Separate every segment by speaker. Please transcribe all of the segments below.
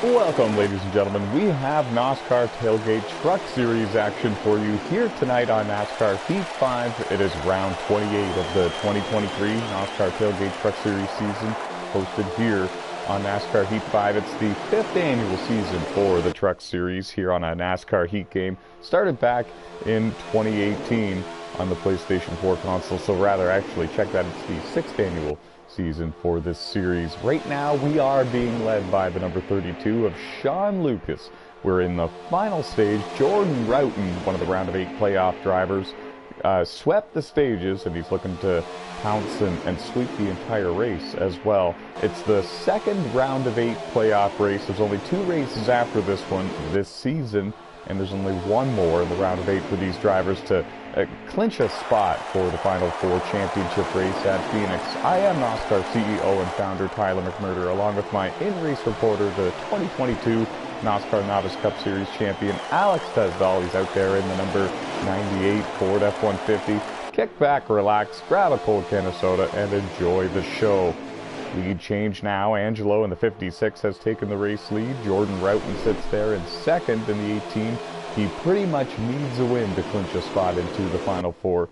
Speaker 1: Welcome, ladies and gentlemen. We have NASCAR Tailgate Truck Series action for you here tonight on NASCAR Heat 5. It is round 28 of the 2023 NASCAR Tailgate Truck Series season, hosted here on NASCAR Heat 5. It's the 5th annual season for the Truck Series here on a NASCAR Heat game. Started back in 2018 on the PlayStation 4 console, so rather actually check that, it's the 6th annual season for this series. Right now we are being led by the number 32 of Sean Lucas. We're in the final stage. Jordan Roughton, one of the round of 8 playoff drivers, swept the stages, and he's looking to pounce and sweep the entire race as well. It's the second round of 8 playoff race. There's only 2 races after this one this season, and there's only one more in the round of 8 for these drivers to clinch a spot for the Final Four championship race at Phoenix. I am NOSSCAR CEO and founder Tyler McMurder, along with my in-race reporter, the 2022 NOSSCAR Novice Cup Series champion Alex Tesdall. He's out there in the number 98 Ford F-150. Kick back, relax, grab a cold can of soda, and enjoy the show. Lead change now. Angelo in the 56 has taken the race lead. Jordan Roughton sits there in second in the 18. He pretty much needs a win to clinch a spot into the Final Four.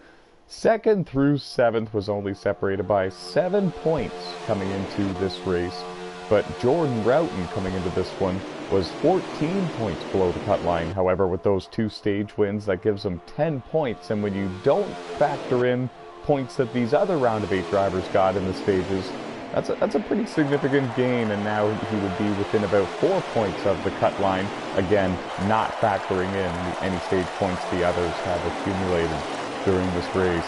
Speaker 1: Second through 7th was only separated by 7 points coming into this race, but Jordan Roughton coming into this one was 14 points below the cut line. However, with those 2 stage wins, that gives him 10 points, and when you don't factor in points that these other round of 8 drivers got in the stages, that's a pretty significant gain, and now he would be within about 4 points of the cut line, again, not factoring in any stage points the others have accumulated during this race.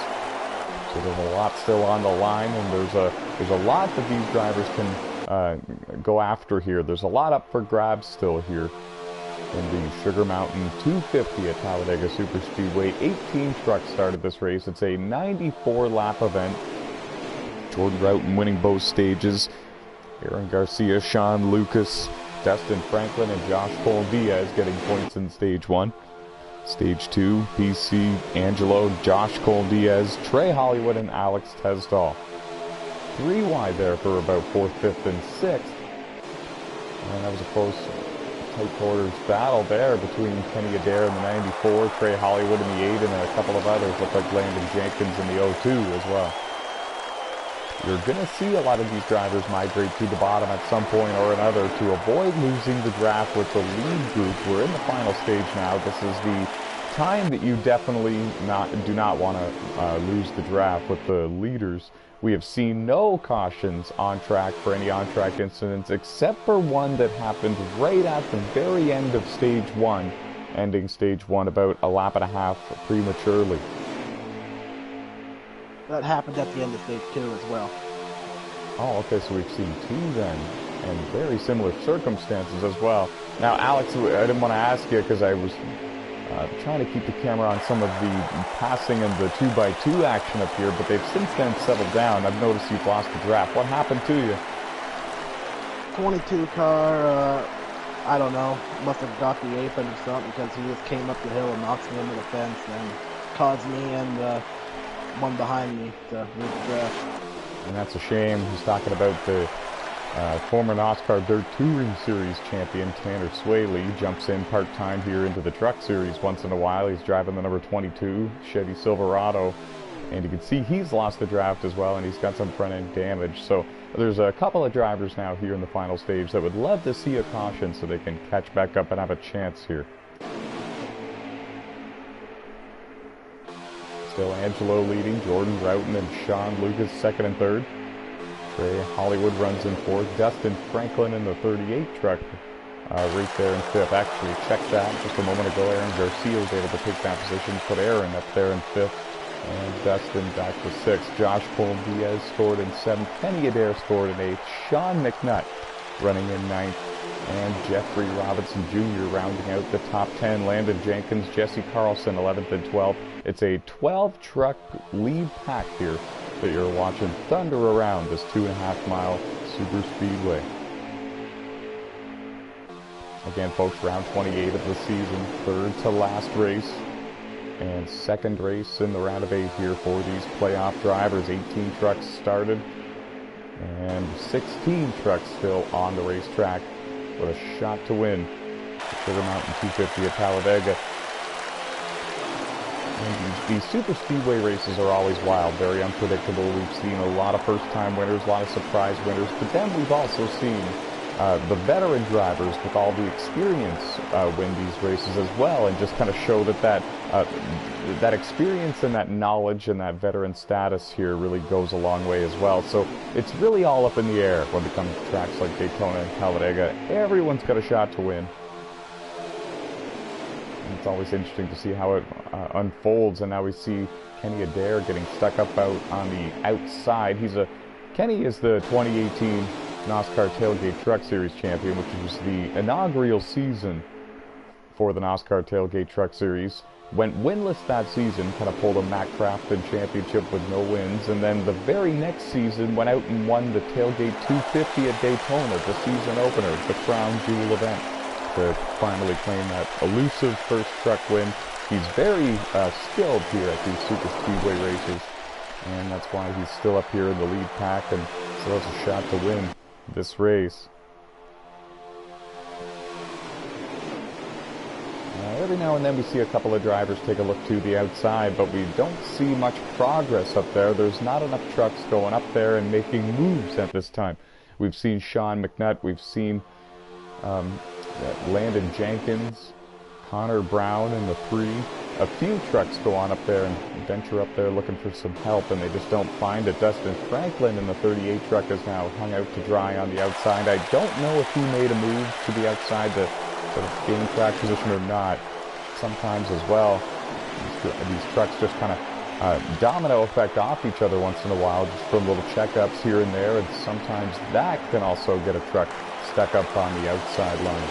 Speaker 1: So there's a lot still on the line, and there's a lot that these drivers can go after here. There's a lot up for grabs still here in the Sugar Mountain 250 at Talladega Superspeedway. 18 trucks started this race. It's a 94-lap event. Jordan Roughton winning both stages. Aaron Garcia, Sean Lucas, Dustin Franklin, and Josh Cole Diaz getting points in stage 1. Stage 2, PC, Angelo, Josh Cole Diaz, Trey Hollywood, and Alex Tesdall. 3 wide there for about 4th, 5th, and 6th. And that was a close, tight quarters battle there between Kenny Adair in the 94, Trey Hollywood in the 8, and a couple of others. Looked like Landon Jenkins in the 02 as well. You're going to see a lot of these drivers migrate to the bottom at some point or another to avoid losing the draft with the lead group. We're in the final stage now. This is the time that you definitely do not want to lose the draft with the leaders. We have seen no cautions on track for any on-track incidents, except for one that happened right at the very end of stage 1, ending stage 1 about a lap and a half prematurely.
Speaker 2: That happened at the end of stage 2 as well.
Speaker 1: Oh, okay, so we've seen 2 then, and very similar circumstances as well. Now, Alex, I didn't want to ask you because I was trying to keep the camera on some of the passing and the 2x2 action up here, but they've since then settled down. I've noticed you've lost the draft. What happened to you?
Speaker 2: 22 car, I don't know, must have got the apron or something, because he just came up the hill and knocked me into the fence and caused me and one behind me to lose the draft.
Speaker 1: And that's a shame. He's talking about the former NOSSCAR Dirt Touring Series champion Tanner Swaley. He jumps in part-time here into the Truck Series once in a while. He's driving the number 22 Chevy Silverado, and you can see he's lost the draft as well, and he's got some front-end damage. So there's a couple of drivers now here in the final stage that would love to see a caution so they can catch back up and have a chance here. Still Angelo leading, Jordan Roughton and Sean Lucas 2nd and 3rd. Trey Hollywood runs in 4th. Dustin Franklin in the 38 truck right there in 5th. Actually, check that just a moment ago. Aaron Garcia was able to take that position, put Aaron up there in 5th. And Dustin back to 6th. Josh Cole Diaz scored in 7th. Kenny Adair scored in 8th. Sean McNutt running in 9th. And Jeffrey Robinson Jr. rounding out the top 10. Landon Jenkins, Jesse Carlson 11th and 12th. It's a 12-truck lead pack here that you're watching thunder around this 2.5-mile super speedway. Again, folks, round 28 of the season, 3rd to last race, and 2nd race in the round of 8 here for these playoff drivers. 18 trucks started, and 16 trucks still on the racetrack. with a shot to win the Sugar Mountain 250 at Talladega. And these super speedway races are always wild, very unpredictable. We've seen a lot of first-time winners, a lot of surprise winners, but then we've also seen the veteran drivers with all the experience win these races as well, and just kind of show that experience and that knowledge and that veteran status here really goes a long way as well. So it's really all up in the air when it comes to tracks like Daytona and Talladega. Everyone's got a shot to win. And it's always interesting to see how it unfolds, and now we see Kenny Adair getting stuck up out on the outside. Kenny is the 2018 NOSSCAR Tailgate Truck Series champion, which was the inaugural season for the NOSSCAR Tailgate Truck Series. Went winless that season, kind of pulled a Matt Crafton championship with no wins, and then the very next season went out and won the Tailgate 250 at Daytona, the season opener, the crown jewel event, to finally claim that elusive first truck win. He's very skilled here at these super speedway races, and that's why he's still up here in the lead pack and still has a shot to win this race. Every now and then we see a couple of drivers take a look to the outside, but we don't see much progress up there. There's not enough trucks going up there and making moves at this time. We've seen Sean McNutt, we've seen Landon Jenkins, Connor Brown in the 3. A few trucks go on up there and venture up there looking for some help, and they just don't find it. Dustin Franklin in the 38 truck is now hung out to dry on the outside. I don't know if he made a move to the outside to sort of gain track position or not. Sometimes as well, these trucks just kind of domino effect off each other once in a while, just from little checkups here and there, and sometimes that can also get a truck stuck up on the outside line.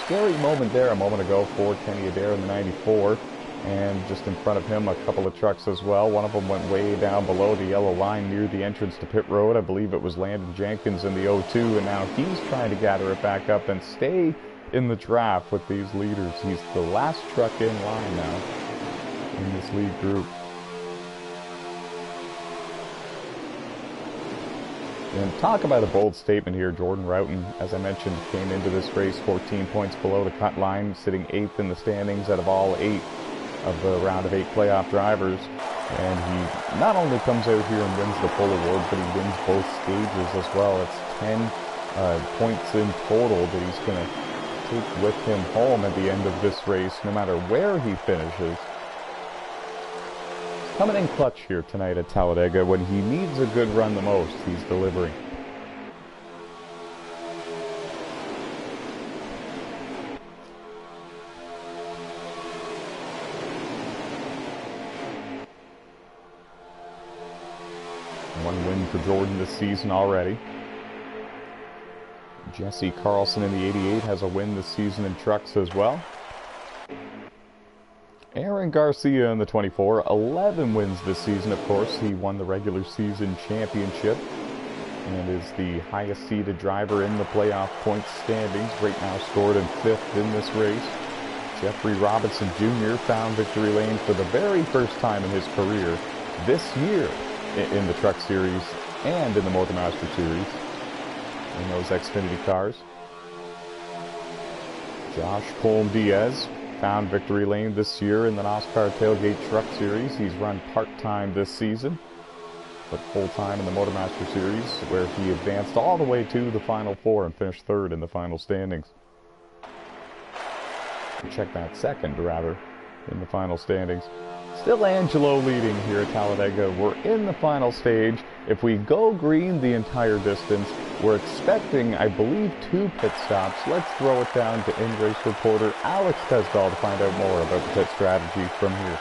Speaker 1: Scary moment there a moment ago for Kenny Adair in the 94, and just in front of him a couple of trucks as well. One of them went way down below the yellow line near the entrance to pit road. I believe it was Landon Jenkins in the 02, and now he's trying to gather it back up and stay in the draft with these leaders. He's the last truck in line now in this lead group. And talk about a bold statement here. Jordan Roughton, as I mentioned, came into this race 14 points below the cut line, sitting 8th in the standings out of all 8 of the round of 8 playoff drivers. And he not only comes out here and wins the full award, but he wins both stages as well. It's 10 points in total that he's going to take with him home at the end of this race, no matter where he finishes. Coming in clutch here tonight at Talladega. When he needs a good run the most, he's delivering. One win for Jordan this season already. Jesse Carlson in the 88 has a win this season in trucks as well. Aaron Garcia in the 24, 11 wins this season. Of course, he won the regular season championship and is the highest seeded driver in the playoff points standings, right now scored in 5th in this race. Jeffrey Robinson Jr. found victory lane for the very first time in his career this year in the Truck Series and in the Motormaster Series in those Xfinity cars. Josh Colm-Diaz found victory lane this year in the NASCAR Tailgate Truck Series. He's run part-time this season, but full-time in the Motormaster Series, where he advanced all the way to the Final Four and finished 3rd in the final standings. Check that, 2nd, rather, in the final standings. Still Angelo leading here at Talladega. We're in the final stage. If we go green the entire distance, we're expecting, I believe, 2 pit stops. Let's throw it down to in-race reporter Alex Tesdall to find out more about the pit strategy from here.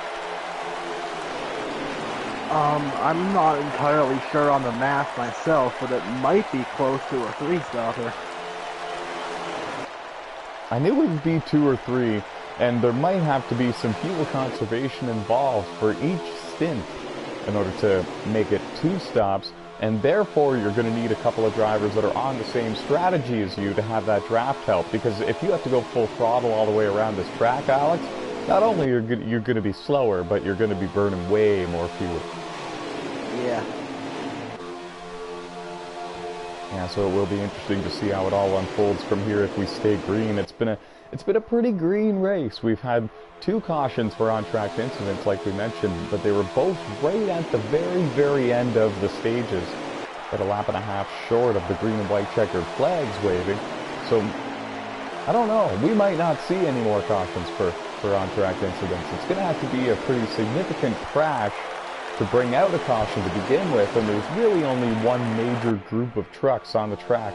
Speaker 2: I'm not entirely sure on the math myself, but it might be close to a 3-stopper.
Speaker 1: I knew it would be 2 or 3, and there might have to be some fuel conservation involved for each stint in order to make it 2 stops, and therefore you're going to need a couple of drivers that are on the same strategy as you to have that draft help, because if you have to go full throttle all the way around this track, Alex, not only are you're going to be slower, but you're going to be burning way more fuel.
Speaker 2: Yeah.
Speaker 1: Yeah, so it will be interesting to see how it all unfolds from here if we stay green. It's been a pretty green race. We've had 2 cautions for on-track incidents, like we mentioned, but they were both right at the very, very end of the stages, at a lap and a half short of the green and white checkered flags waving. So I don't know. We might not see any more cautions for on-track incidents. It's going to have to be a pretty significant crash to bring out a caution to begin with, and there's really only one major group of trucks on the track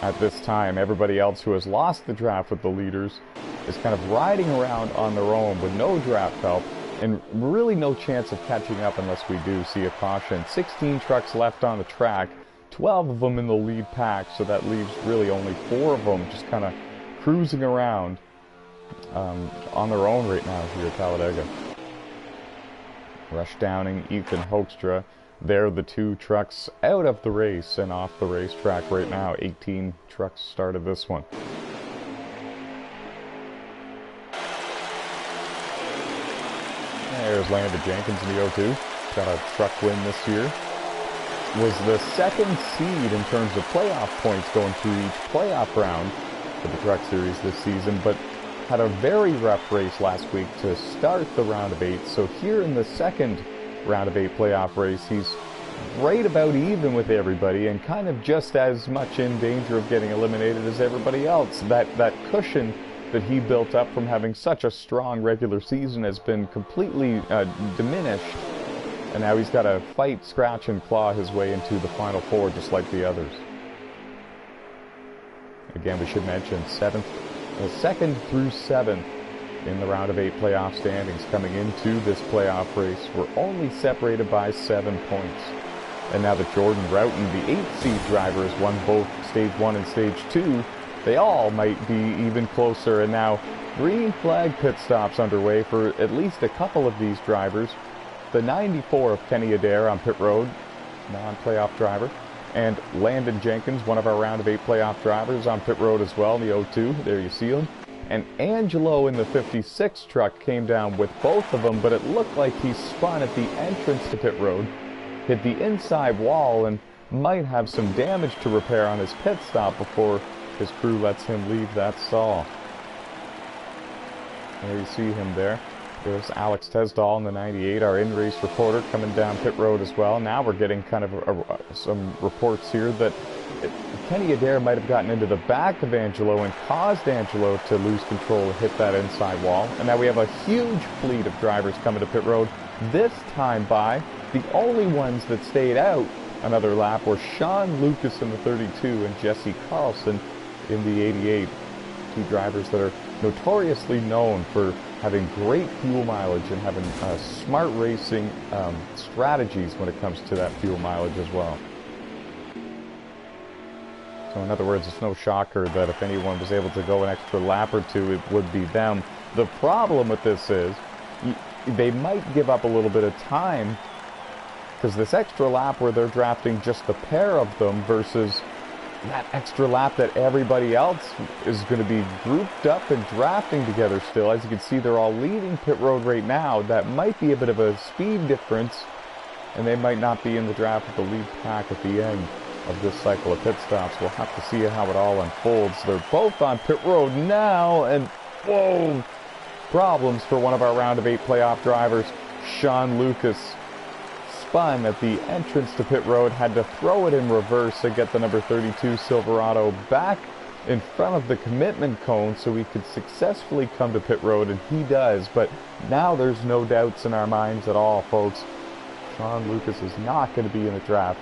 Speaker 1: at this time. Everybody else who has lost the draft with the leaders is kind of riding around on their own with no draft help and really no chance of catching up unless we do see a caution. 16 trucks left on the track, 12 of them in the lead pack, so that leaves really only 4 of them just kind of cruising around on their own right now here at Talladega. Rush Downing, Ethan Hoekstra, they're the 2 trucks out of the race and off the racetrack right now. 18 trucks started this one. There's Landon Jenkins in the O2. Got a truck win this year. Was the 2nd seed in terms of playoff points going through each playoff round for the Truck Series this season, but had a very rough race last week to start the round of 8. So here in the 2nd round of 8 playoff race, he's right about even with everybody and kind of just as much in danger of getting eliminated as everybody else. That cushion that he built up from having such a strong regular season has been completely diminished, and now he's got to fight, scratch, and claw his way into the Final 4 just like the others. Again, we should mention 2nd through 7th in the round of 8 playoff standings coming into this playoff race. We're only separated by 7 points. And now that Jordan Roughton, the 8th seed driver, has won both Stage 1 and Stage 2, they all might be even closer. And now green flag pit stops underway for at least a couple of these drivers. The 94 of Kenny Adair on pit road, non-playoff driver, and Landon Jenkins, one of our round of 8 playoff drivers, on pit road as well in the O2. There you see him. And Angelo in the 56 truck came down with both of them, but it looked like he spun at the entrance to pit road, hit the inside wall, and might have some damage to repair on his pit stop before his crew lets him leave that stall. There you see him there. There's Alex Tesdall in the 98, our in-race reporter, coming down pit road as well. Now we're getting kind of some reports here that Kenny Adair might have gotten into the back of Angelo and caused Angelo to lose control and hit that inside wall. And now we have a huge fleet of drivers coming to pit road. This time by, the only ones that stayed out another lap were Sean Lucas in the 32 and Jesse Carlson in the 88. 2 drivers that are notoriously known for having great fuel mileage and having smart racing strategies when it comes to that fuel mileage as well. So in other words, it's no shocker that if anyone was able to go an extra lap or 2, it would be them. The problem with this is they might give up a little bit of time, because this extra lap where they're drafting just the pair of them versus that extra lap that everybody else is going to be grouped up and drafting together still. As you can see, they're all leaving pit road right now. That might be a bit of a speed difference, and they might not be in the draft with the lead pack at the end of this cycle of pit stops. We'll have to see how it all unfolds. They're both on pit road now, and whoa, problems for one of our round of 8 playoff drivers. Sean Lucas spun at the entrance to pit road, had to throw it in reverse to get the number 32 Silverado back in front of the commitment cone so he could successfully come to pit road, and he does. But now there's no doubts in our minds at all, folks. Sean Lucas is not going to be in the draft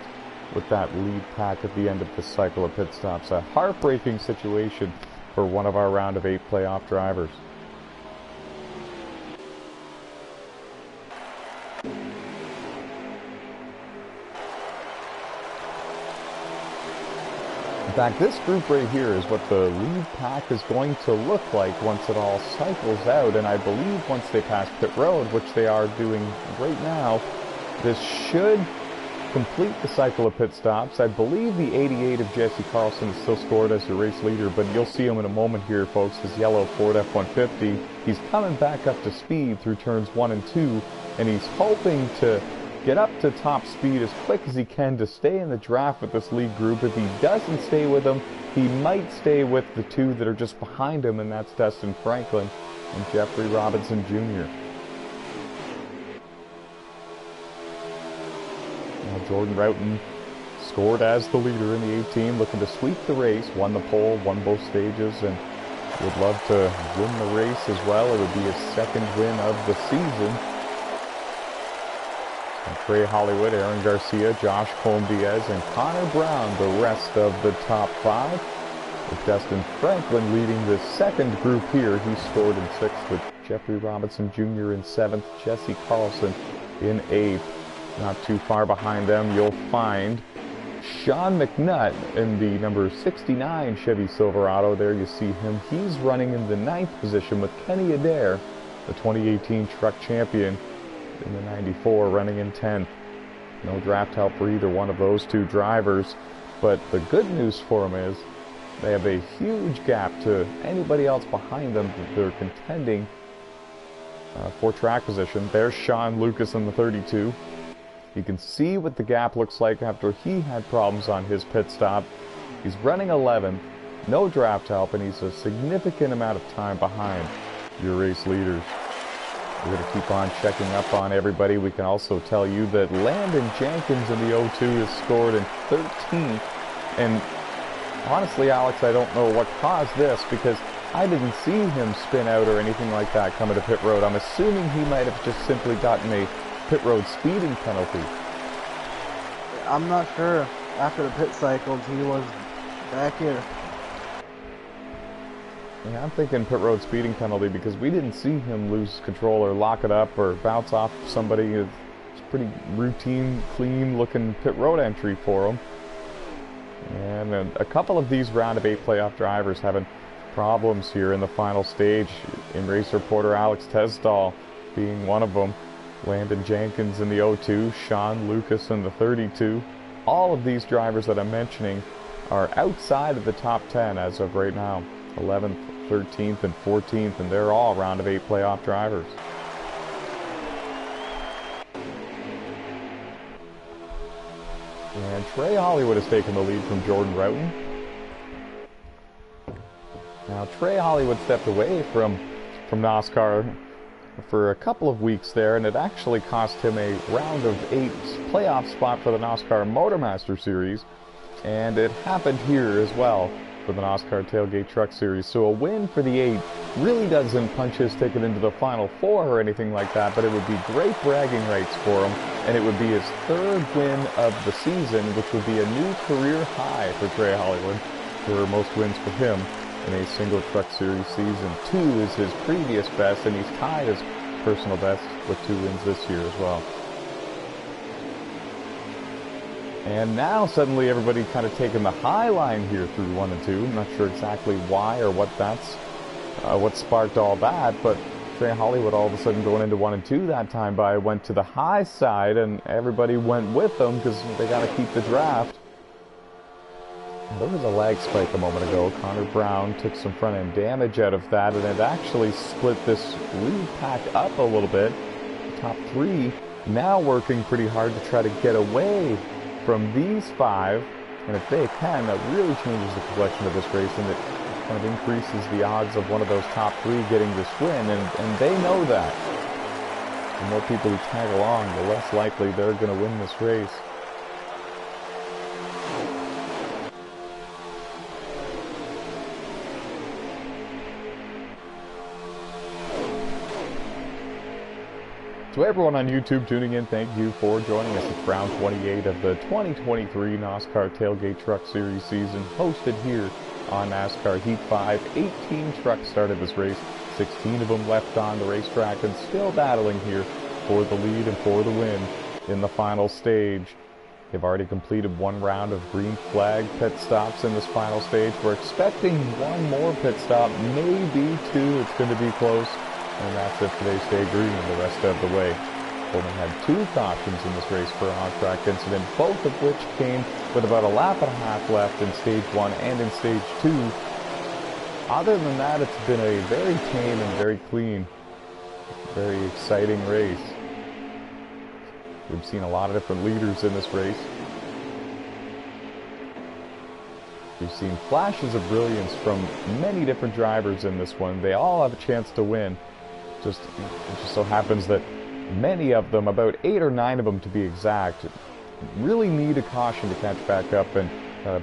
Speaker 1: with that lead pack at the end of this cycle of pit stops. A heartbreaking situation for one of our round of 8 playoff drivers. In fact, this group right here is what the lead pack is going to look like once it all cycles out, and I believe once they pass pit road, which they are doing right now, this should complete the cycle of pit stops. I believe the 88 of Jesse Carlson is still scored as your race leader, but you'll see him in a moment here, folks, his yellow Ford F-150. He's coming back up to speed through turns 1 and 2, and he's hoping to get up to top speed as quick as he can to stay in the draft with this lead group. If he doesn't stay with them, he might stay with the two that are just behind him, and that's Dustin Franklin and Jeffrey Robinson Jr. Now Jordan Roughton scored as the leader in the 18, looking to sweep the race, won the pole, won both stages, and would love to win the race as well. It would be his second win of the season. And Trey Hollywood, Aaron Garcia, Josh Colm-Diaz, and Connor Brown, the rest of the top 5. With Dustin Franklin leading the second group here. He scored in 6th, with Jeffrey Robinson Jr. in 7th, Jesse Carlson in 8th. Not too far behind them, you'll find Sean McNutt in the number 69 Chevy Silverado. There you see him. He's running in the 9th position with Kenny Adair, the 2018 truck champion, in the 94, running in 10th. No draft help for either one of those two drivers, but the good news for them is they have a huge gap to anybody else behind them that they're contending for track position. There's Sean Lucas in the 32. You can see what the gap looks like after he had problems on his pit stop. He's running 11th, no draft help, and he's a significant amount of time behind your race leaders. We're going to keep on checking up on everybody. We can also tell you that Landon Jenkins in the 02 has scored in 13th. And honestly, Alex, I don't know what caused this, because I didn't see him spin out or anything like that coming to pit road. I'm assuming he might have just simply gotten a pit road speeding penalty.
Speaker 2: I'm not sure. After the pit cycles, he was back here.
Speaker 1: Yeah, I'm thinking pit road speeding penalty, because we didn't see him lose control or lock it up or bounce off somebody. It's pretty routine, clean looking pit road entry for him. And a couple of these round of 8 playoff drivers having problems here in the final stage. In race reporter Alex Tesdall being one of them. Landon Jenkins in the 02, Sean Lucas in the 32. All of these drivers that I'm mentioning are outside of the top 10 as of right now. 11th, 13th, and 14th, and they're all round of 8 playoff drivers. And Trey Hollywood has taken the lead from Jordan Roughton. Now Trey Hollywood stepped away from NASCAR for a couple of weeks there, and it actually cost him a round of 8 playoff spot for the NASCAR Motormaster Series, and it happened here as well for the NASCAR Tailgate Truck Series. So a win for the 8 really doesn't punch his ticket into the Final 4 or anything like that, but it would be great bragging rights for him, and it would be his 3rd win of the season, which would be a new career high for Trey Hollywood for most wins for him in a single Truck Series season. 2 is his previous best, and he's tied his personal best with 2 wins this year as well. And now suddenly everybody kind of taking the high line here through 1 and 2. I'm not sure exactly why or what what sparked all that, but Trey Hollywood all of a sudden going into 1 and 2 that time went to the high side, and everybody went with them because they got to keep the draft. There was a lag spike a moment ago. Connor Brown took some front end damage out of that, and it actually split this lead pack up a little bit. The top 3 now working pretty hard to try to get away from these 5, and if they can, that really changes the complexion of this race, and it kind of increases the odds of one of those top 3 getting this win, and they know that. The more people who tag along, the less likely they're going to win this race. To everyone on YouTube tuning in, thank you for joining us. It's round 28 of the 2023 NASCAR Tailgate Truck Series season, hosted here on NASCAR Heat 5. 18 trucks started this race, 16 of them left on the racetrack, and still battling here for the lead and for the win in the final stage. They've already completed 1 round of green flag pit stops in this final stage. We're expecting 1 more pit stop, maybe 2. It's going to be close. And that's if they stay green the rest of the way. Coleman had 2 cautions in this race for an on-track incident, both of which came with about a lap and a half left in stage 1 and in stage 2. Other than that, it's been a very tame and very clean, very exciting race. We've seen a lot of different leaders in this race. We've seen flashes of brilliance from many different drivers in this one. They all have a chance to win. It just so happens that many of them, about 8 or 9 of them to be exact, really need a caution to catch back up and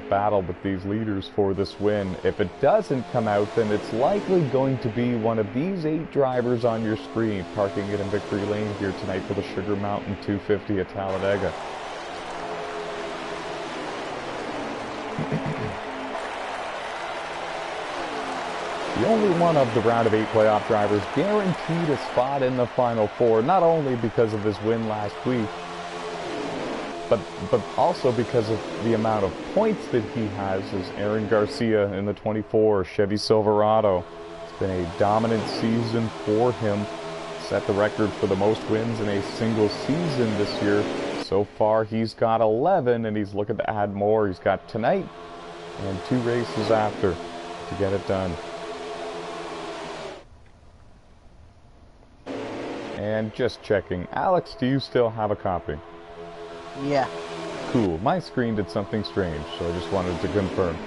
Speaker 1: battle with these leaders for this win. If it doesn't come out, then it's likely going to be one of these 8 drivers on your screen parking it in victory lane here tonight for the Sugar Mountain 250 at Talladega. The only one of the round of 8 playoff drivers guaranteed a spot in the Final Four, not only because of his win last week, but also because of the amount of points that he has, is Aaron Garcia in the 24 Chevy Silverado. It's been a dominant season for him. Set the record for the most wins in a single season this year. So far, he's got 11, and he's looking to add more. He's got tonight and 2 races after to get it done. And just checking. Alex, do you still have a copy?
Speaker 2: Yeah.
Speaker 1: Cool. My screen did something strange, so I just wanted to confirm.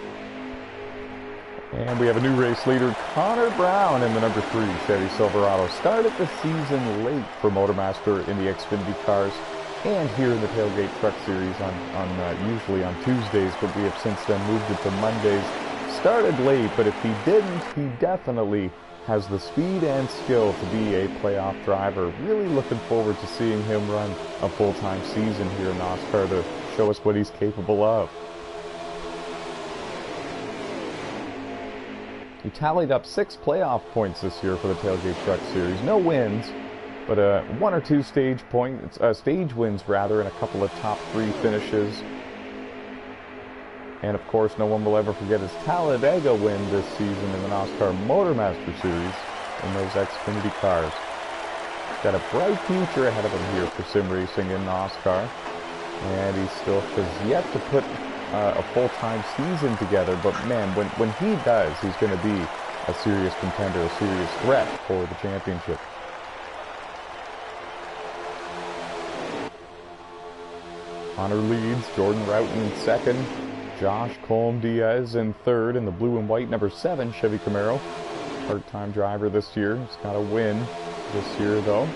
Speaker 1: And we have a new race leader, Connor Brown, in the number 3 Chevy Silverado. Started the season late for Motormaster in the Xfinity cars and here in the Tailgate Truck Series usually on Tuesdays, but we have since then moved it to Mondays. Started late, but if he didn't, he definitely has the speed and skill to be a playoff driver. Really looking forward to seeing him run a full-time season here in NOSSCAR to show us what he's capable of. He tallied up 6 playoff points this year for the Tailgate Truck Series. No wins, but 1 or 2 stage wins rather, and a couple of top 3 finishes. And of course, no one will ever forget his Talladega win this season in the NOSSCAR Motormaster Series in those Xfinity cars. He's got a bright future ahead of him here for sim racing in NOSSCAR, and he still has yet to put a full-time season together. But man, when he does, he's going to be a serious contender, a serious threat for the championship. Connor leads, Jordan Roughton in second. Josh Colm Diaz in third in the blue and white number 7 Chevy Camaro. Part-time driver this year. He's got a win this year though.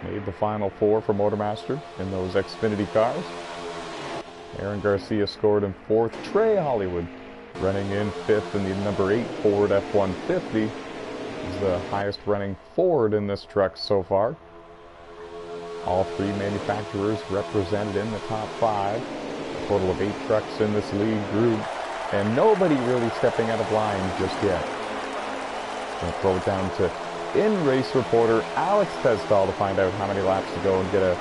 Speaker 1: Made the Final Four for Motormaster in those Xfinity cars. Aaron Garcia scored in 4th. Trey Hollywood running in 5th in the number 8 Ford F-150. He's the highest running Ford in this truck so far. All 3 manufacturers represented in the top 5. Total of 8 trucks in this lead group, and nobody really stepping out of line just yet. Going to throw it down to in-race reporter Alex Testal to find out how many laps to go and get a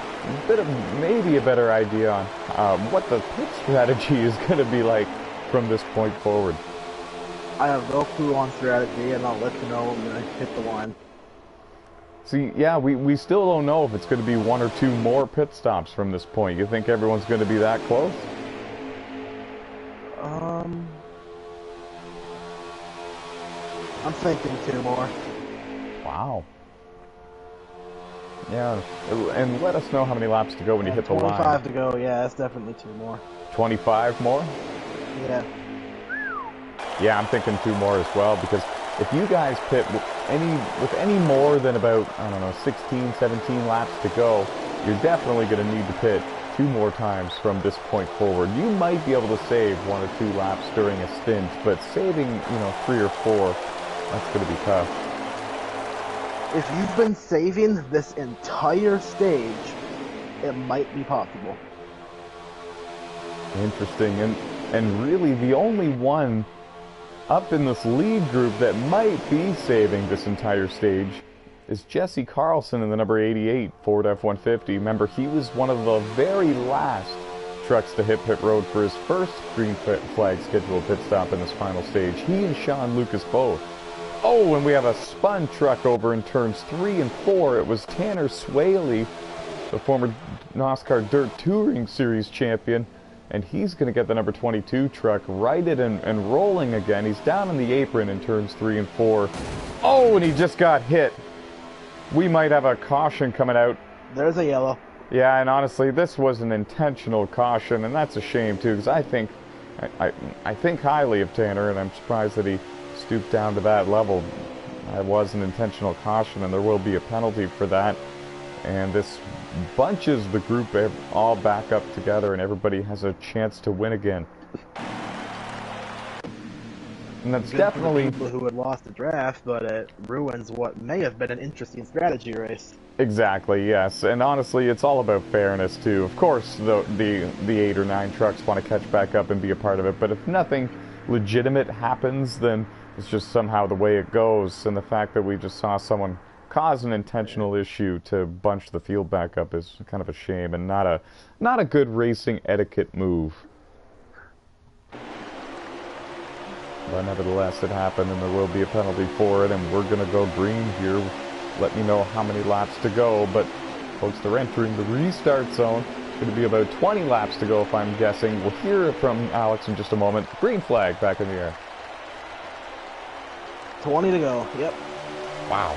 Speaker 1: bit of maybe a better idea on what the pit strategy is going to be like from this point forward.
Speaker 2: I have no clue on strategy, and I'll let you know when I hit the line.
Speaker 1: See, yeah, we still don't know if it's going to be 1 or 2 more pit stops from this point. You think everyone's going to be that close?
Speaker 2: I'm thinking 2 more.
Speaker 1: Wow. Yeah, and let us know how many laps to go when you hit the line.
Speaker 2: 25 to go, yeah, that's definitely 2 more.
Speaker 1: 25 more?
Speaker 2: Yeah.
Speaker 1: Yeah, I'm thinking 2 more as well, because if you guys pit with any more than about, I don't know, 16, 17 laps to go, you're definitely going to need to pit 2 more times from this point forward. You might be able to save 1 or 2 laps during a stint, but saving, 3 or 4, that's going to be tough.
Speaker 2: If you've been saving this entire stage, it might be possible.
Speaker 1: Interesting, and really the only one up in this lead group that might be saving this entire stage is Jesse Carlson in the number 88 Ford F-150. Remember, he was one of the very last trucks to hit pit road for his first green flag scheduled pit stop in this final stage. He and Sean Lucas both. Oh, and we have a spun truck over in turns 3 and 4. It was Tanner Swaley, the former NOSSCAR Dirt Touring Series champion, and he's going to get the number 22 truck righted and rolling again. He's down in the apron in turns 3 and 4. Oh, and he just got hit. We might have a caution coming out.
Speaker 2: There's a yellow.
Speaker 1: Yeah, and honestly, this was an intentional caution, and that's a shame too, because I think highly of Tanner, and I'm surprised that he stooped down to that level. It was an intentional caution, and there will be a penalty for that. And this bunches the group all back up together, and everybody has a chance to win again. And that's
Speaker 2: Good
Speaker 1: definitely
Speaker 2: for the people who had lost the draft, but it ruins what may have been an interesting strategy race.
Speaker 1: exactly, yes. And honestly, it's all about fairness too. Of course, the 8 or 9 trucks want to catch back up and be a part of it, but if nothing legitimate happens, then it's just somehow the way it goes. And the fact that we just saw someone cause an intentional issue to bunch the field back up is kind of a shame, and not a good racing etiquette move. But nevertheless, it happened, and there will be a penalty for it, and we're going to go green here. Let me know how many laps to go, but folks, they're entering the restart zone. It's going to be about 20 laps to go, if I'm guessing. We'll hear from Alex in just a moment. Green flag back in the air.
Speaker 2: 20 to go, yep.
Speaker 1: Wow.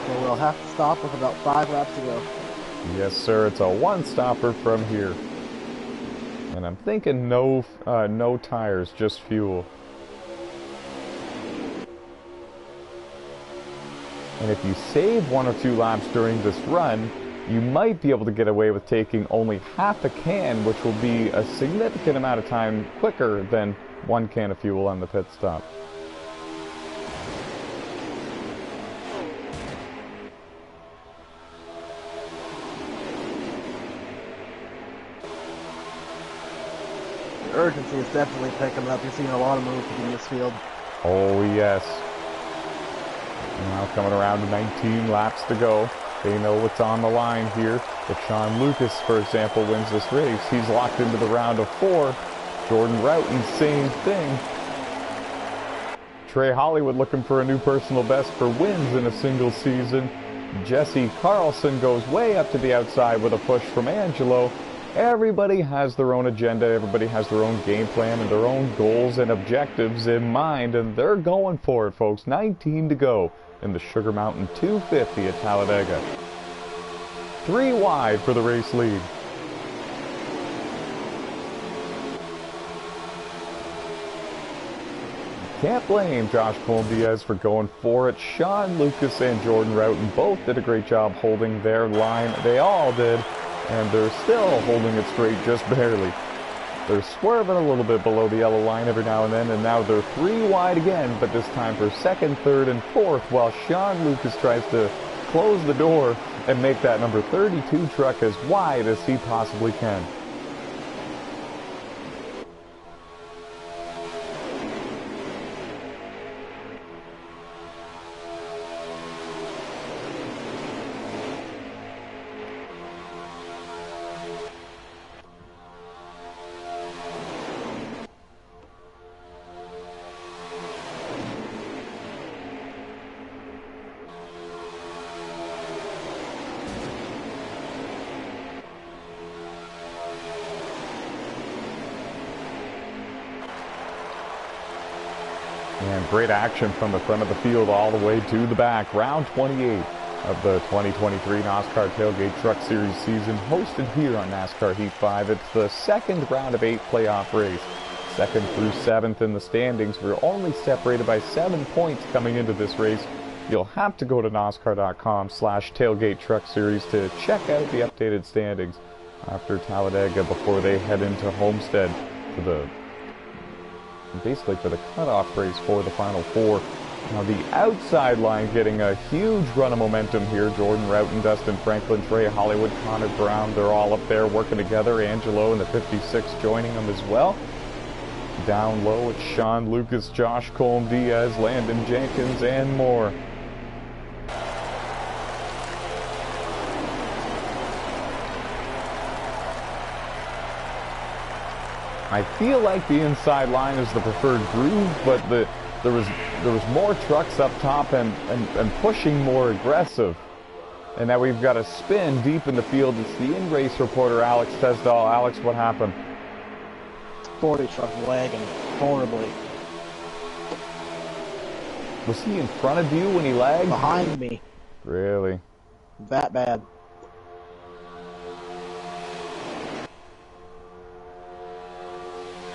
Speaker 2: So we'll have to stop with about 5 laps to go.
Speaker 1: Yes, sir. It's a one-stopper from here. And I'm thinking no tires, just fuel. And if you save 1 or 2 laps during this run, you might be able to get away with taking only half a can, which will be a significant amount of time quicker than 1 can of fuel on the pit stop.
Speaker 2: The urgency is definitely picking up. You're seeing a lot of movement in this field.
Speaker 1: Oh, yes. Now coming around to 19 laps to go. They know what's on the line here. If Sean Lucas, for example, wins this race, he's locked into the round of 4. Jordan Roughton, same thing. Trey Hollywood looking for a new personal best for wins in a single season. Jesse Carlson goes way up to the outside with a push from Angelo. Everybody has their own agenda, everybody has their own game plan and their own goals and objectives in mind, and they're going for it, folks. 19 to go in the Sugar Mountain 250 at Talladega. 3 wide for the race lead. Can't blame Josh Colm-Diaz for going for it. Sean Lucas and Jordan Roughton both did a great job holding their line. They all did. And they're still holding it straight just barely. They're swerving a little bit below the yellow line every now and then, and now they're 3 wide again, but this time for 2nd, 3rd, and 4th, while Sean Lucas tries to close the door and make that number 32 truck as wide as he possibly can. And great action from the front of the field all the way to the back. Round 28 of the 2023 NOSSCAR Tailgate Truck Series season, hosted here on NASCAR Heat 5. It's the 2nd round of 8 playoff race. 2nd through 7th in the standings. We're only separated by 7 points coming into this race. You'll have to go to NOSSCAR.com/Tailgate Truck Series to check out the updated standings after Talladega before they head into Homestead for the cutoff race for the Final 4. Now the outside line getting a huge run of momentum here. Jordan Roughton, Dustin Franklin, Trey Hollywood, Connor Brown, they're all up there working together. Angelo in the 56 joining them as well. Down low, it's Sean Lucas, Josh Colm-Diaz, Landon Jenkins, and more. I feel like the inside line is the preferred groove, but there was more trucks up top and pushing more aggressive. And now we've got a spin deep in the field. It's the in-race reporter, Alex Tesdahl. Alex, what happened?
Speaker 2: 40 truck lagging horribly.
Speaker 1: Was he in front of you when he lagged?
Speaker 2: Behind me.
Speaker 1: Really?
Speaker 2: That bad.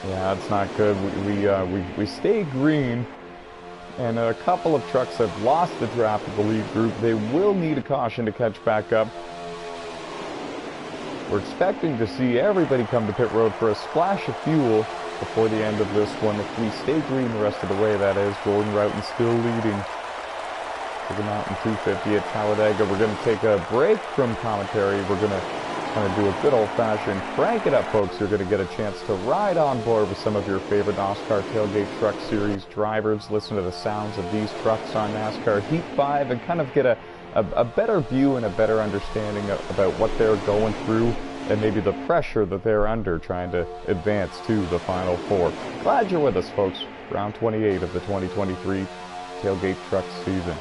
Speaker 1: Yeah, that's not good. We stay green, and a couple of trucks have lost the draft of the lead group. They will need a caution to catch back up. We're expecting to see everybody come to pit road for a splash of fuel before the end of this one. If we stay green the rest of the way, that is. Gordon Roughton still leading to the Mountain 250 at Talladega. We're going to take a break from commentary. We're going to kind of do a good old-fashioned crank it up, folks. You're going to get a chance to ride on board with some of your favorite NOSSCAR Tailgate Truck Series drivers, listen to the sounds of these trucks on NASCAR Heat 5, and kind of get a better view and a better understanding about what they're going through and maybe the pressure that they're under trying to advance to the Final Four. Glad you're with us, folks. Round 28 of the 2023 Tailgate Truck season.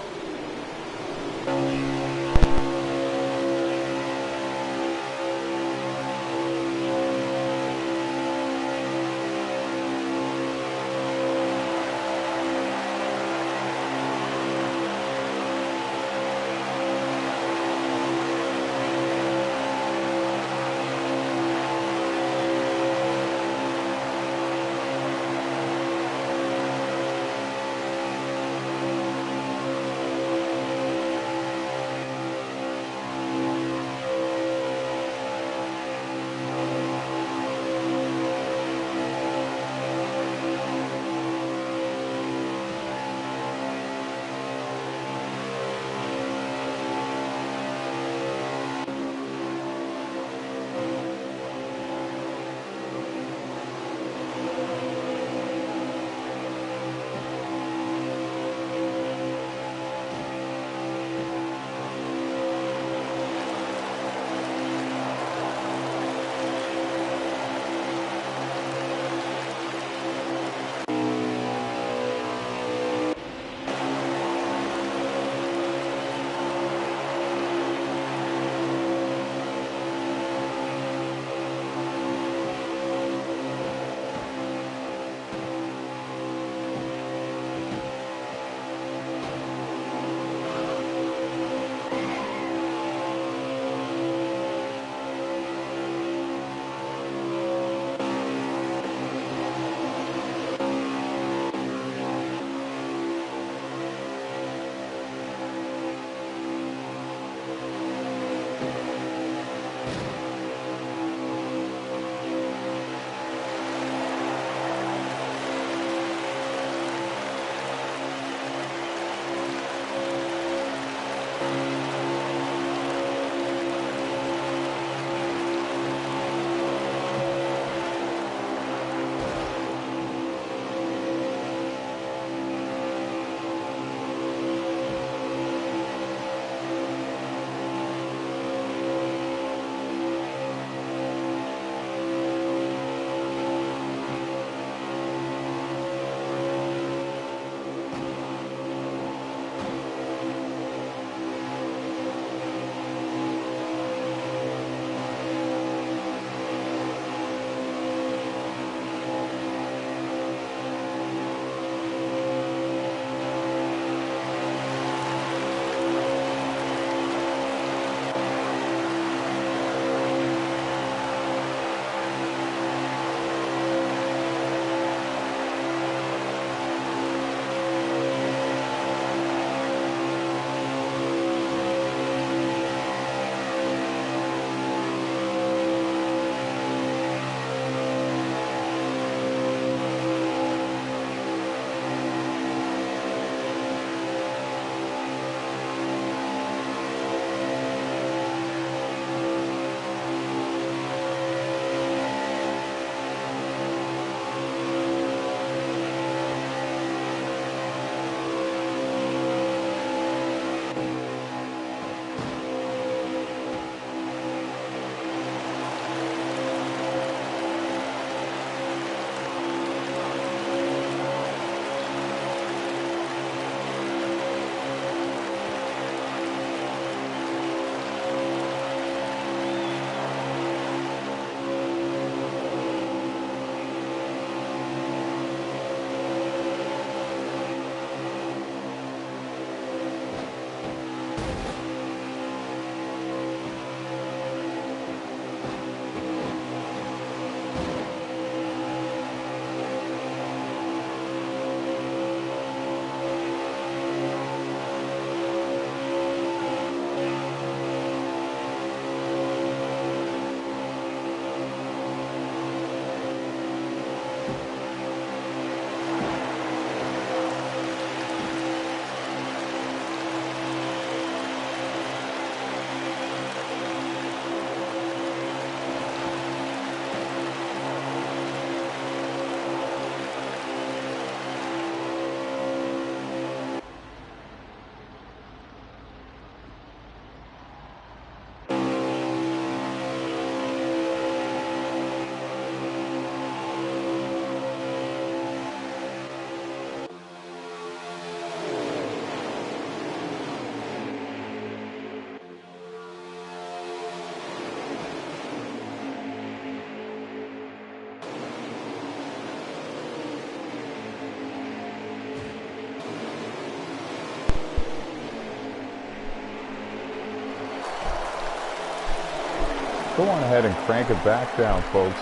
Speaker 1: go on ahead and crank it back down, folks.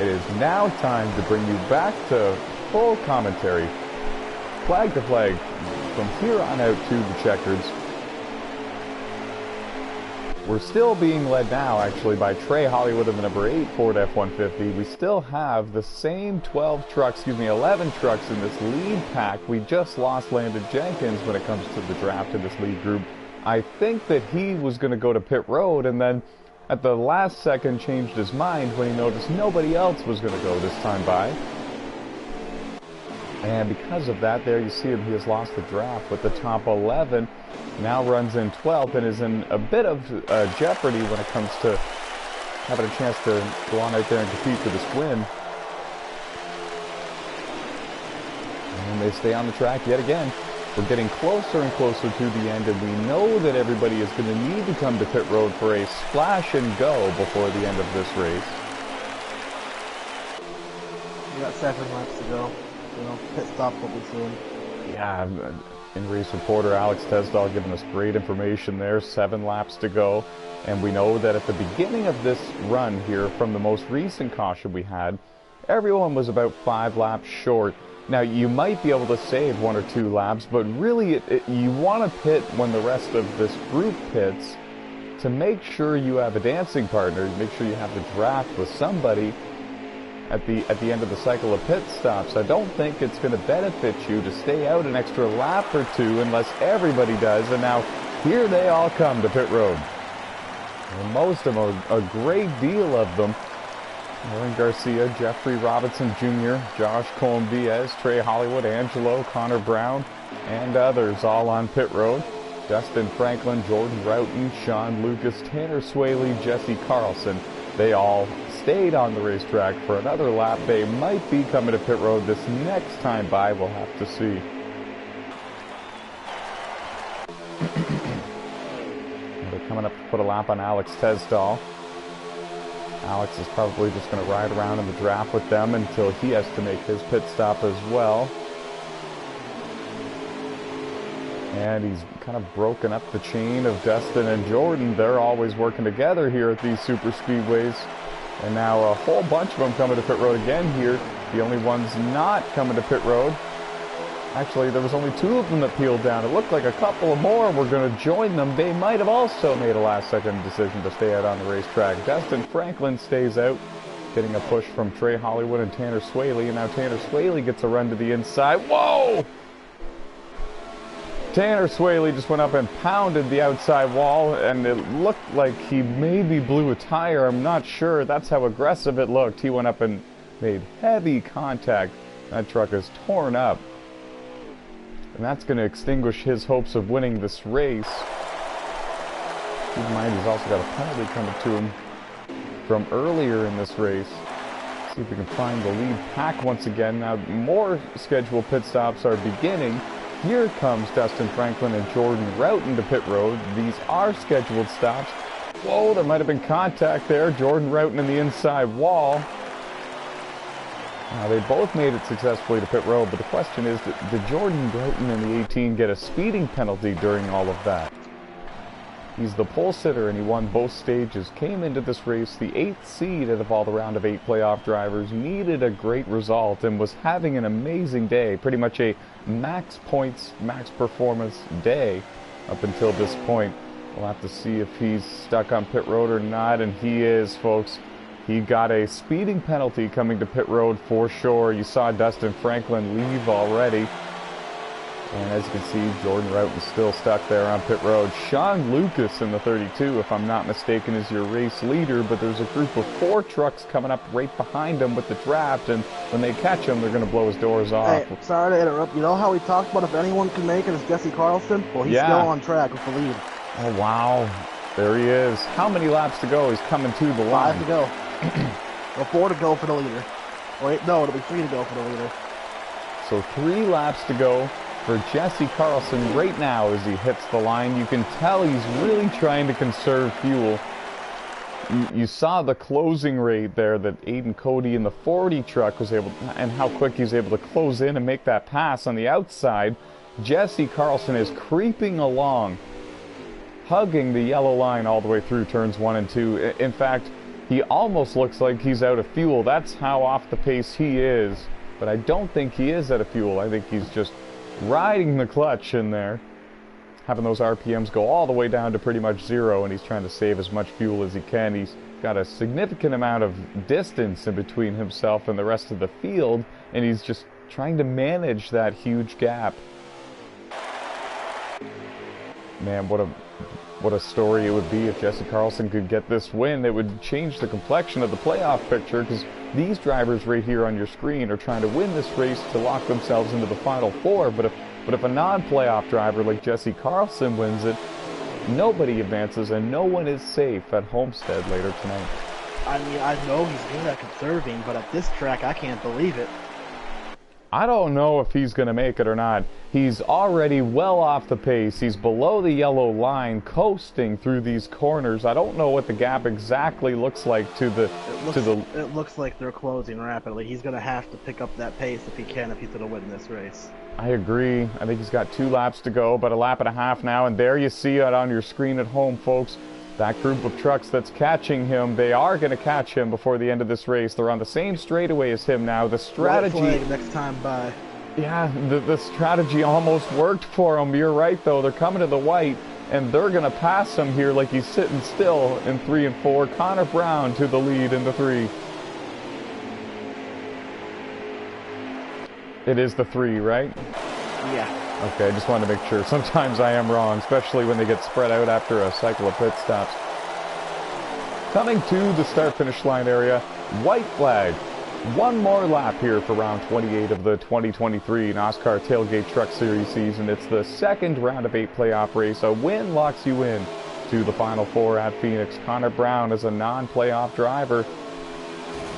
Speaker 1: It is now time to bring you back to full commentary, flag to flag, from here on out to the checkers. We're still being led now, actually, by Trey Hollywood of the number 8 Ford F-150. We still have the same 11 trucks in this lead pack. We just lost Landon Jenkins when it comes to the draft in this lead group. I think that he was going to go to pit road, and then at the last second changed his mind when he noticed nobody else was going to go this time by. And because of that, there you see him, he has lost the draft with the top 11. Now runs in 12th and is in a bit of jeopardy when it comes to having a chance to go on out there and compete for this win. And they stay on the track yet again. We're getting closer and closer to the end, and we know that everybody is going to need to come to pit road for a splash and go before the end of this race.
Speaker 2: We got 7 laps to go. You know, pit stop will be soon.
Speaker 1: Yeah, in-race reporter Alex Tesdall giving us great information there. 7 laps to go. And we know that at the beginning of this run here, from the most recent caution we had, everyone was about 5 laps short. Now, you might be able to save 1 or 2 laps, but really you want to pit when the rest of this group pits to make sure you have a dancing partner, make sure you have the draft with somebody at the end of the cycle of pit stops. I don't think it's going to benefit you to stay out an extra lap or 2 unless everybody does. And now here they all come to pit road. And most of them, a great deal of them, Aaron Garcia, Jeffrey Robinson Jr., Josh Cohen-Diaz, Trey Hollywood, Angelo, Connor Brown, and others all on pit road. Dustin Franklin, Jordan Roughton, Sean Lucas, Tanner Swaley, Jesse Carlson. They all stayed on the racetrack for another lap. They might be coming to pit road this next time by. We'll have to see. They're coming up to put a lap on Alex Tesdall. Alex is probably just going to ride around in the draft with them until he has to make his pit stop as well. And he's kind of broken up the chain of Dustin and Jordan. They're always working together here at these super speedways. And now a whole bunch of them coming to pit road again here. The only ones not coming to pit road. Actually, there was only 2 of them that peeled down. It looked like a couple of more were going to join them. They might have also made a last-second decision to stay out on the racetrack. Dustin Franklin stays out, getting a push from Trey Hollywood and Tanner Swaley. And now Tanner Swaley gets a run to the inside. Whoa! Tanner Swaley just went up and pounded the outside wall, and it looked like he maybe blew a tire. I'm not sure. That's how aggressive it looked. He went up and made heavy contact. That truck is torn up. And that's going to extinguish his hopes of winning this race. Keep in mind, he's also got a penalty coming to him from earlier in this race. See if we can find the lead pack once again. Now, more scheduled pit stops are beginning. Here comes Dustin Franklin and Jordan Roughton to pit road. These are scheduled stops. Whoa, there might have been contact there. Jordan Roughton in the inside wall. Now, they both made it successfully to pit road, but the question is, did Jordan Roughton in the 18 get a speeding penalty during all of that? He's the pole sitter, and he won both stages. Came into this race the 8th seed out of all the round of 8 playoff drivers. Needed a great result and was having an amazing day. Pretty much a max points, max performance day up until this point. We'll have to see if he's stuck on pit road or not, and he is, folks. He got a speeding penalty coming to pit road for sure. You saw Dustin Franklin leave already. And as you can see, Jordan Roughton still stuck there on pit road. Sean Lucas in the 32, if I'm not mistaken, is your race leader, but there's a group of 4 trucks coming up right behind him with the draft, and when they catch him, they're going to blow his doors off.
Speaker 2: Hey, sorry to interrupt. You know how we talked about if anyone can make it, it's Jesse Carlson? Well, he's still on track with the lead.
Speaker 1: Oh, wow. There he is. How many laps to go? He's coming to the line.
Speaker 2: 5 to go. Or 4 to go for the leader. Wait, no, it'll be 3 to go for the leader.
Speaker 1: So 3 laps to go for Jesse Carlson right now as he hits the line. You can tell he's really trying to conserve fuel. You saw the closing rate there that Aiden Cody in the 40 truck was able to, and how quick he's able to close in and make that pass on the outside. Jesse Carlson is creeping along hugging the yellow line all the way through turns 1 and 2. In fact, he almost looks like he's out of fuel. That's how off the pace he is. But I don't think he is out of fuel. I think he's just riding the clutch in there, having those RPMs go all the way down to pretty much 0, and he's trying to save as much fuel as he can. He's got a significant amount of distance in between himself and the rest of the field, and he's just trying to manage that huge gap. Man, what a story it would be if Jesse Carlson could get this win. It would change the complexion of the playoff picture, because these drivers right here on your screen are trying to win this race to lock themselves into the Final Four. But if a non-playoff driver like Jesse Carlson wins it, nobody advances and no one is safe at Homestead later tonight.
Speaker 2: I mean, I know he's good at conserving, but at this track, I can't believe it.
Speaker 1: I don't know if he's going to make it or not. He's already well off the pace. He's below the yellow line, coasting through these corners. I don't know what the gap exactly looks like It
Speaker 2: looks like they're closing rapidly. He's going to have to pick up that pace if he can, if he's going to win this race.
Speaker 1: I agree. I think he's got 2 laps to go, but a lap and a half now, and there you see it on your screen at home, folks. That group of trucks that's catching him, they are going to catch him before the end of this race. They're on the same straightaway as him now. The strategy...
Speaker 2: White flag next time by.
Speaker 1: Yeah, the strategy almost worked for him. You're right, though. They're coming to the white, and they're going to pass him here like he's sitting still in 3 and 4. Connor Brown to the lead in the 3. It is the 3, right?
Speaker 2: Yeah.
Speaker 1: Okay, I just wanted to make sure. Sometimes I am wrong, especially when they get spread out after a cycle of pit stops. Coming to the start-finish line area, white flag. One more lap here for round 28 of the 2023 NASCAR Tailgate Truck Series season. It's the second round of 8 playoff race. A win locks you in to the Final Four at Phoenix. Connor Brown is a non-playoff driver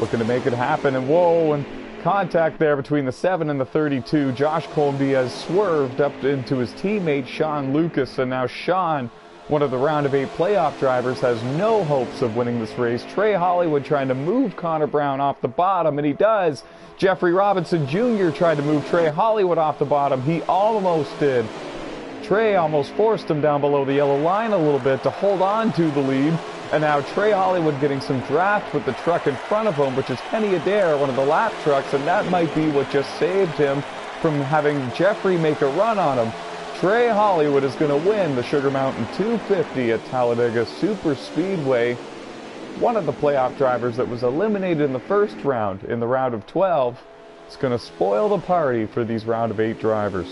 Speaker 1: looking to make it happen. And whoa, and contact there between the 7 and the 32. Josh Colm-Diaz swerved up into his teammate Sean Lucas, and now Sean, one of the round of 8 playoff drivers, has no hopes of winning this race. Trey Hollywood trying to move Connor Brown off the bottom, and he does. Jeffrey Robinson Jr. tried to move Trey Hollywood off the bottom. He almost did. Trey almost forced him down below the yellow line a little bit to hold on to the lead. And now Trey Hollywood getting some draft with the truck in front of him, which is Kenny Adair, one of the lap trucks, and that might be what just saved him from having Jeffrey make a run on him. Trey Hollywood is going to win the Sugar Mountain 250 at Talladega Superspeedway. One of the playoff drivers that was eliminated in the first round, in the round of 12, is going to spoil the party for these round of 8 drivers.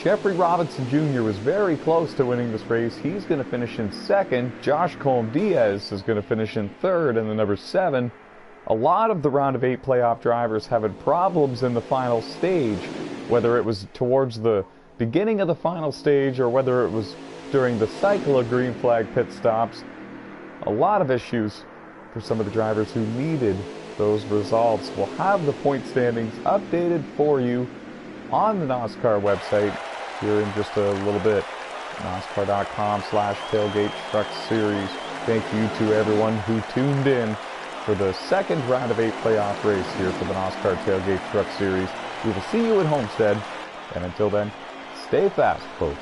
Speaker 1: Jeffrey Robinson Jr. was very close to winning this race. He's going to finish in 2nd. Josh Colm-Diaz is going to finish in 3rd in the number 7. A lot of the round of 8 playoff drivers having problems in the final stage, whether it was towards the beginning of the final stage or whether it was during the cycle of green flag pit stops. A lot of issues for some of the drivers who needed those results. We'll have the point standings updated for you on the NOSSCAR website here in just a little bit. NOSSCAR.com/Tailgate Truck Series. Thank you to everyone who tuned in for the second round of 8 playoff race here for the NOSSCAR Tailgate Truck Series. We will see you at Homestead, and until then, stay fast, folks.